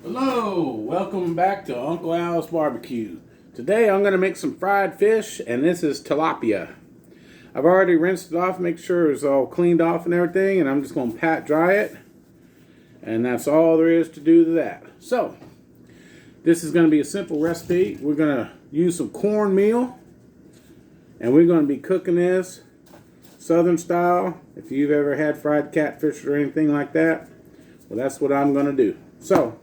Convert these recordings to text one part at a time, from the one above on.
Hello, welcome back to Uncle Al's Barbecue. Today I'm going to make some fried fish, and this is tilapia. I've already rinsed it off, make sure it's all cleaned off and everything, and I'm just going to pat dry it. And that's all there is to do to that. So, this is going to be a simple recipe. We're going to use some cornmeal, and we're going to be cooking this Southern style. If you've ever had fried catfish or anything like that, well, that's what I'm going to do. So,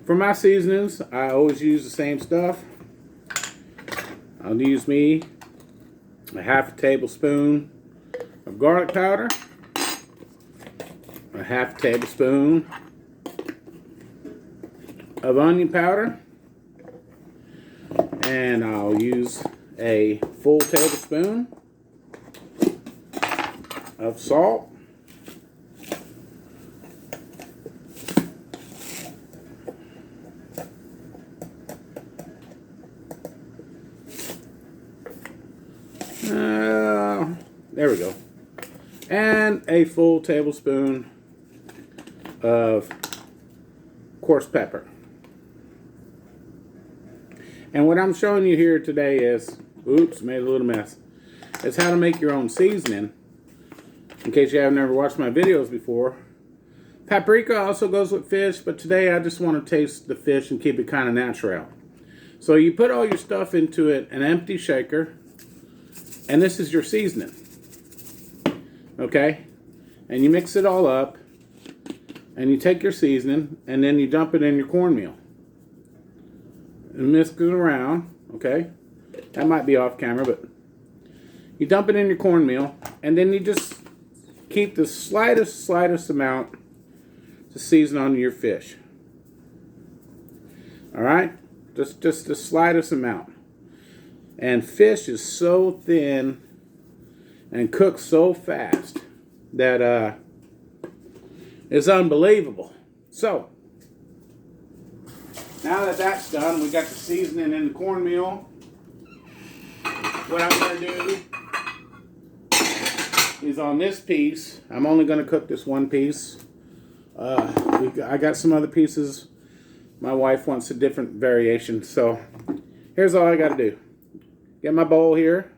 for my seasonings, I always use the same stuff. I'll use me a half a tablespoon of garlic powder, a half a tablespoon of onion powder, and I'll use a full tablespoon of salt. There we go. And a full tablespoon of coarse pepper. And what I'm showing you here today is, oops, made a little mess. It's how to make your own seasoning. In case you haven't ever watched my videos before. Paprika also goes with fish, but today I just want to taste the fish and keep it kind of natural. So you put all your stuff into an empty shaker, and this is your seasoning. Okay? And you mix it all up, and you take your seasoning, and then you dump it in your cornmeal. And mix it around, okay? That might be off camera, but you dump it in your cornmeal, and then you just keep the slightest amount to season on your fish. Alright? Just the slightest amount. And fish is so thin and cooks so fast that it's unbelievable. So, now that that's done, we got the seasoning in the cornmeal. What I'm going to do is on this piece, I'm only going to cook this one piece. I got some other pieces. My wife wants a different variation. So, here's all I got to do. Get my bowl here.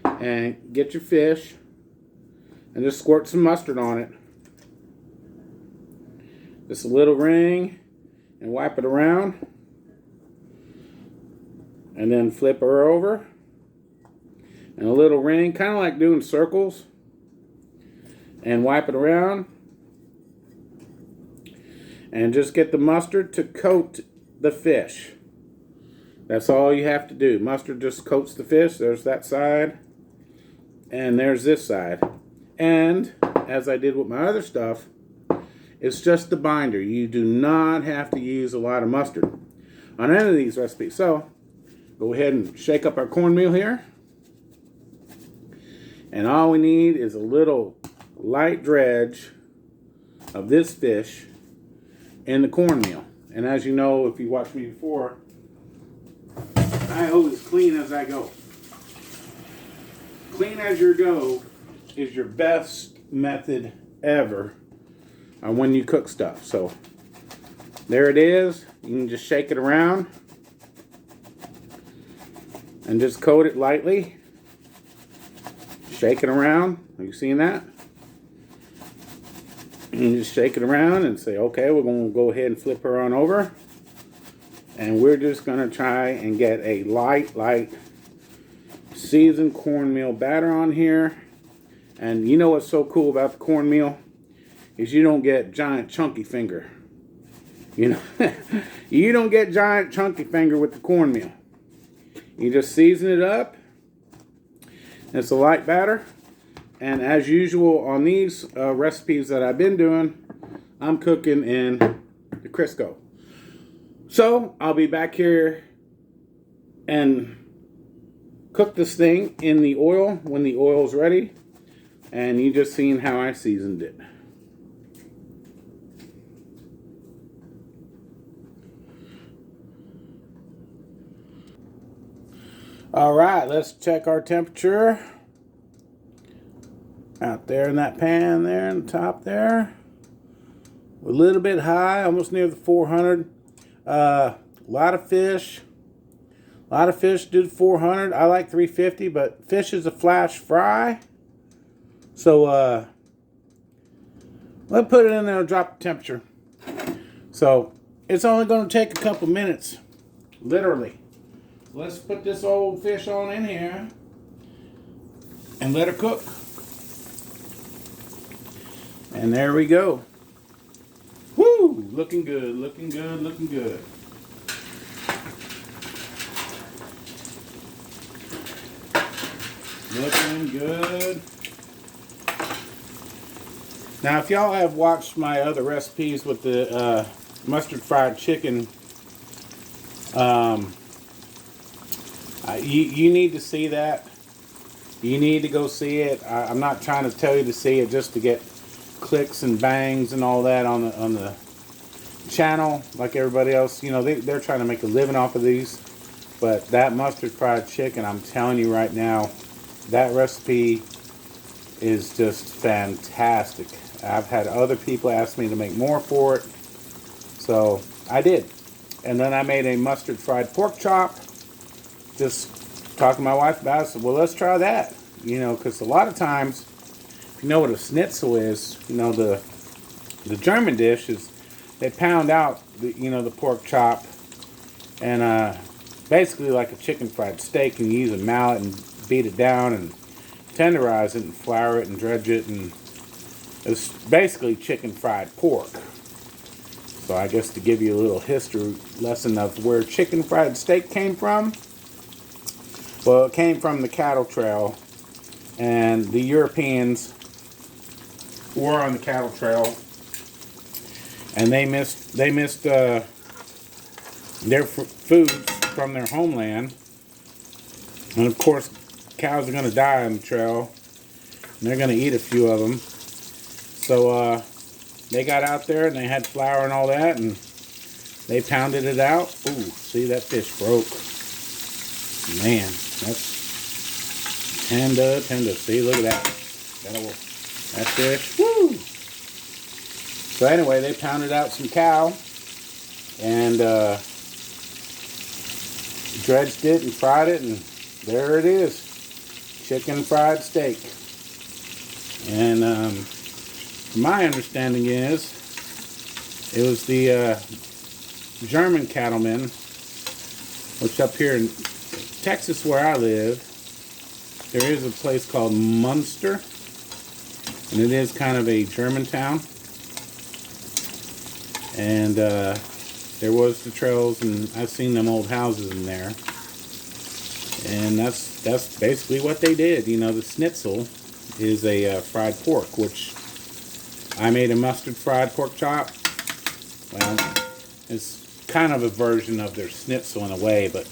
And get your fish. And just squirt some mustard on it. Just a little ring. And wipe it around. And then flip her over. And a little ring. Kind of like doing circles. And wipe it around. And just get the mustard to coat the fish. That's all you have to do. Mustard just coats the fish. There's that side. And there's this side. And, as I did with my other stuff, it's just the binder. You do not have to use a lot of mustard on any of these recipes. So, go ahead and shake up our cornmeal here. And all we need is a little light dredge of this fish in the cornmeal. And as you know, if you watched me before, I always clean as I go. Clean as you go is your best method ever when you cook stuff. So there it is. You can just shake it around and just coat it lightly. Shake it around. Are you seeing that? And just shake it around and say, okay, we're going to go ahead and flip her on over. And we're just going to try and get a light seasoned cornmeal batter on here. And you know what's so cool about the cornmeal? Is you don't get giant chunky finger. You know, you don't get giant chunky finger with the cornmeal. You just season it up. It's a light batter. And as usual on these recipes that I've been doing, I'm cooking in the Crisco. So, I'll be back here and cook this thing in the oil when the oil's ready. And you just seen how I seasoned it. Alright, let's check our temperature. Out there in that pan there in the top there. A little bit high, almost near the 400. A lot of fish. A lot of fish do 400. I like 350, but fish is a flash fry. So let's put it in there and drop the temperature. So it's only going to take a couple minutes, literally. Let's put this old fish on in here and let her cook. And there we go. Woo! Looking good, looking good, looking good. Looking good. Now, if y'all have watched my other recipes with the mustard fried chicken, you need to see that. You need to go see it. I'm not trying to tell you to see it just to get clicks and bangs and all that on the channel like everybody else. You know, they're trying to make a living off of these. But that mustard fried chicken, I'm telling you right now, that recipe is just fantastic. I've had other people ask me to make more for it, so I did. And then I made a mustard fried pork chop. Just talking to my wife about it. I said, well, let's try that. You know, because a lot of times, if you know what a schnitzel is, you know, the German dish is they pound out the pork chop and basically like a chicken fried steak, and you use a mallet and beat it down and tenderize it and flour it and dredge it, and it's basically chicken fried pork. So I guess to give you a little history lesson of where chicken fried steak came from, well, it came from the cattle trail, and the Europeans were on the cattle trail, and they missed their foods from their homeland, and of course cows are going to die on the trail, and they're going to eat a few of them. So they got out there and they had flour and all that, and they pounded it out. Ooh, see, that fish broke. Man, that's tender. See, look at that. That fish. Woo! So anyway, they pounded out some cow and dredged it and fried it, and there it is. Chicken fried steak. And my understanding is it was the German cattlemen, which up here in Texas where I live, there is a place called Munster, and it is kind of a German town. And there was the trails, and I've seen them old houses in there. And that's basically what they did. You know, the schnitzel is a fried pork, which I made a mustard fried pork chop. Well, it's kind of a version of their schnitzel in a way, but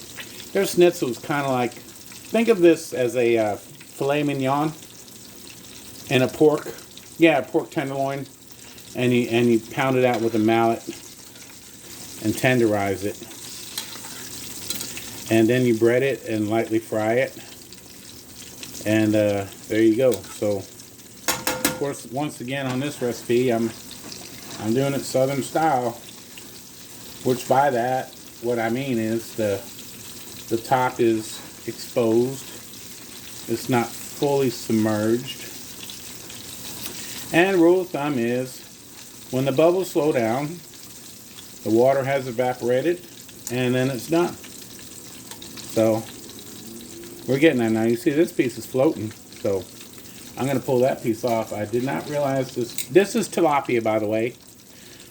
their schnitzel is kind of like, think of this as a filet mignon and a pork, pork tenderloin, and you pound it out with a mallet and tenderize it, and then you bread it and lightly fry it, and there you go. So of course, once again on this recipe, I'm doing it Southern style, which by that, what I mean is the top is exposed. It's not fully submerged. And rule of thumb is, when the bubbles slow down, the water has evaporated, and then it's done. So we're getting there now. You see this piece is floating, so I'm going to pull that piece off. I did not realize this. This is tilapia, by the way.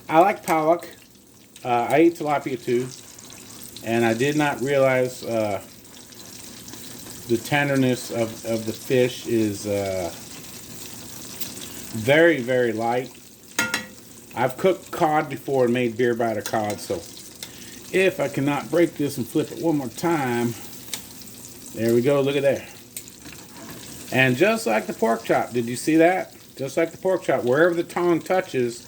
I like pollock. I eat tilapia too. And I did not realize the tenderness of the fish is very, very light. I've cooked cod before and made beer batter cod, so if I cannot break this and flip it one more time, there we go, look at that. And just like the pork chop, did you see that? Just like the pork chop, wherever the tongue touches,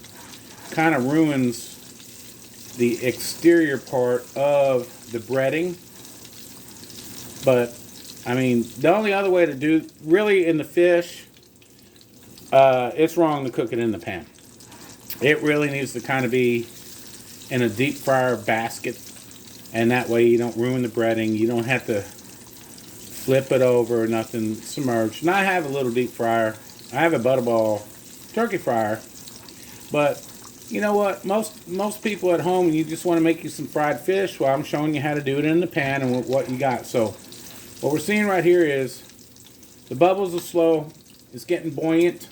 kind of ruins the exterior part of the breading. But, I mean, the only other way to do, really in the fish, it's wrong to cook it in the pan. It really needs to kind of be in a deep fryer basket, and that way you don't ruin the breading. You don't have to flip it over or nothing, submerged. And I have a little deep fryer. I have a Butterball turkey fryer, but you know what? Most people at home, you just want to make you some fried fish. Well, I'm showing you how to do it in the pan and what you got. So what we're seeing right here is the bubbles are slow. It's getting buoyant,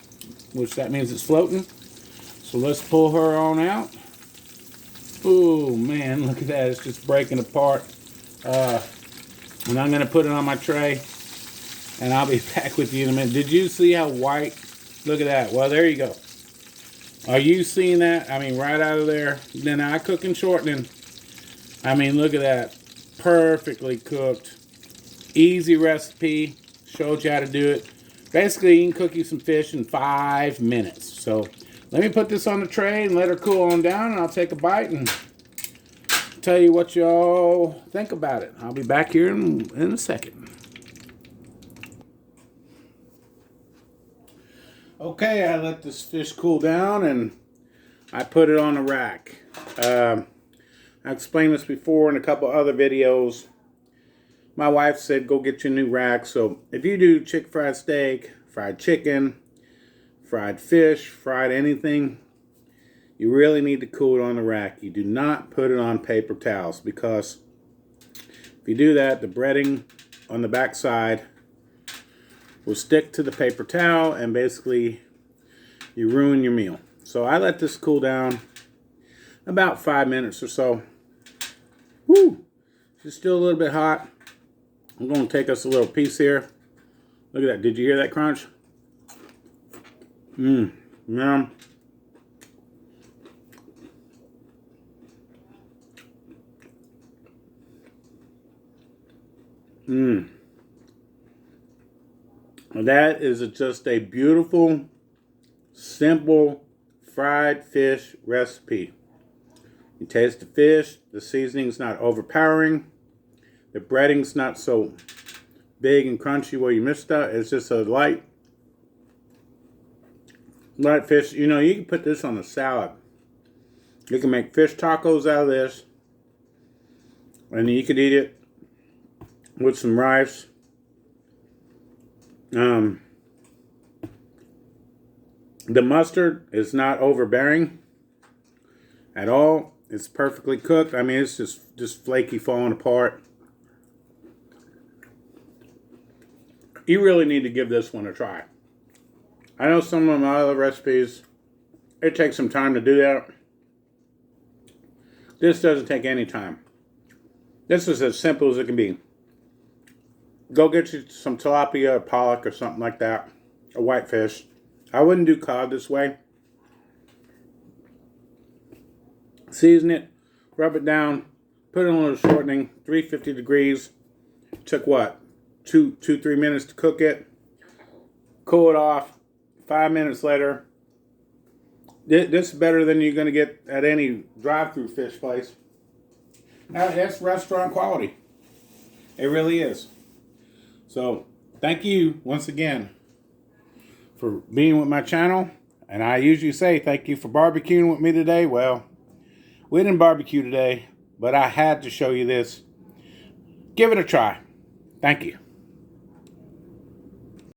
which that means it's floating. So let's pull her on out. Oh man, look at that. It's just breaking apart. And I'm going to put it on my tray, and I'll be back with you in a minute. Did you see how white? Look at that. Well, there you go. Are you seeing that? I mean, right out of there. Then I cook and shortening. I mean, look at that. Perfectly cooked. Easy recipe. Showed you how to do it. Basically, you can cook you some fish in 5 minutes. So let me put this on the tray and let her cool on down, and I'll take a bite and tell you what y'all think about it. I'll be back here in a second. Okay, I let this fish cool down and I put it on a rack. I explained this before in a couple other videos. My wife said go get your new rack. So if you do chicken fried steak, fried chicken, fried fish, fried anything, you really need to cool it on the rack. You do not put it on paper towels, because if you do that, the breading on the back side will stick to the paper towel, and basically you ruin your meal. So I let this cool down about 5 minutes or so. Woo! It's still a little bit hot. I'm going to take us a little piece here. Look at that. Did you hear that crunch? Yum. That is just a beautiful, simple fried fish recipe. You taste the fish, the seasoning's not overpowering, the breading's not so big and crunchy where you miss stuff. It's just a light fish. You know, you can put this on a salad. You can make fish tacos out of this, and you could eat it with some rice. The mustard is not overbearing at all. It's perfectly cooked. I mean, it's just flaky, falling apart. You really need to give this one a try. I know some of my other recipes, it takes some time to do that. This doesn't take any time. This is as simple as it can be. Go get you some tilapia or pollock or something like that, a whitefish. I wouldn't do cod this way. Season it, rub it down, put it on a little shortening, 350 degrees. Took what? 3 minutes to cook it. Cool it off. 5 minutes later. This is better than you're going to get at any drive-through fish place. Now, that's restaurant quality. It really is. So, thank you once again for being with my channel. And I usually say thank you for barbecuing with me today. Well, we didn't barbecue today, but I had to show you this. Give it a try. Thank you.